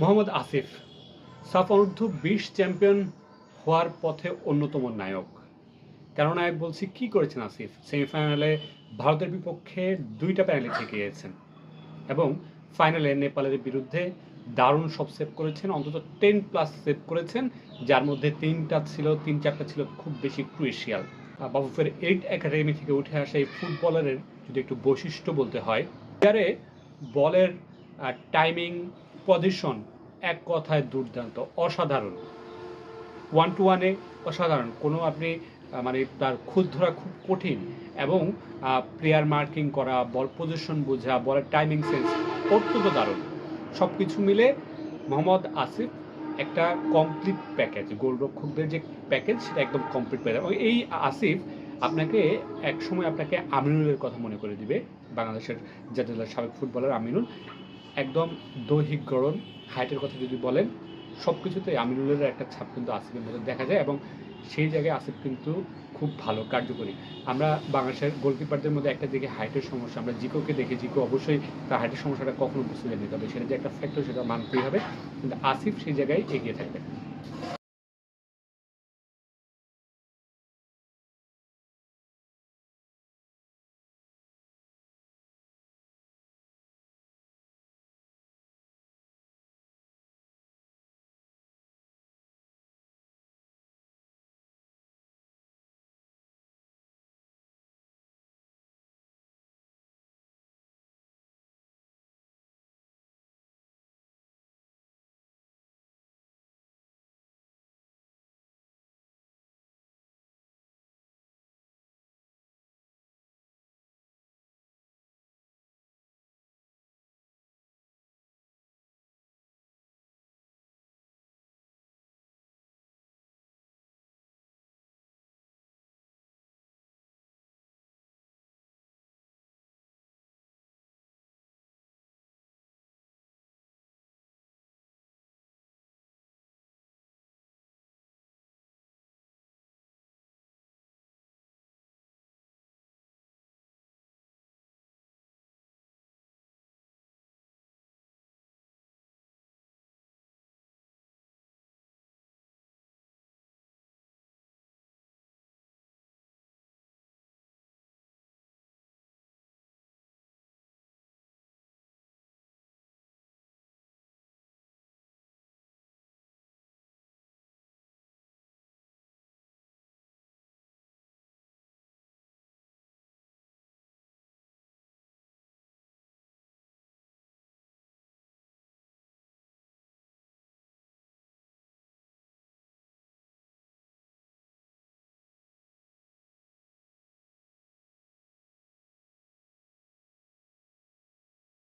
মোহাম্মদ আসিফ সাফ অনূর্ধ্ব-20 চ্যাম্পিয়ন হওয়ার পথে অন্যতম নায়ক। কেন নায়ক বলছি, কি করেছেন আসিফ? সেমিফাইনালে ভারতের বিপক্ষে 2টা পেনাল্টি ঠেকিয়েছেন এবং ফাইনালে নেপালের বিরুদ্ধে দারুণ সব সেভ করেছেন, অন্তত 10+ সেভ করেছেন, যার মধ্যে 3-4টা ছিল খুব বেশি ক্রুশিয়াল। বাফুফের 8 একাডেমি থেকে উঠে আসা এই ফুটবলারের যদি একটু বৈশিষ্ট্য বলতে হয়, প্লেয়ারে বলের টাইমিং, পজিশন এক কথায় দুর্দান্ত, অসাধারণ। 1-to-1-এ অসাধারণ, কোনো আপনি মানে তার খুঁত ধরা খুব কঠিন, এবং প্লেয়ার মার্কিং করা, বল পজিশন বোঝা, বলের টাইমিং সেন্স অত্যন্ত দারুণ। সব কিছু মিলে মোহাম্মদ আসিফ একটা কমপ্লিট প্যাকেজ। গোলরক্ষকদের যে প্যাকেজ সেটা একদম কমপ্লিট প্যাকেজ। এই আসিফ আপনাকে একসময় আপনাকে আমিনুলের কথা মনে করে দিবে, বাংলাদেশের জাতীয় দলের সাবেক ফুটবলার আমিনুল। একদম দৈহিক গড়ন, হাইটের কথা যদি বলেন, সব কিছুতে আমিনুলের একটা ছাপ কিন্তু আসিফের মধ্যে দেখা যায়, এবং সেই জায়গায় আসিফ কিন্তু খুব ভালো কার্যকরী। আমরা বাংলাদেশের গোলকিপারদের মধ্যে একটা দিকে হাইটের সমস্যা, আমরা জিকোকে দেখি, জিকো অবশ্যই তার হাইটের সমস্যাটা কখনো বুঝতে যায়নি, তবে সেটা যে একটা ফ্যাক্টর সেটা মানতেই হবে, কিন্তু আসিফ সেই জায়গায় এগিয়ে থাকবে।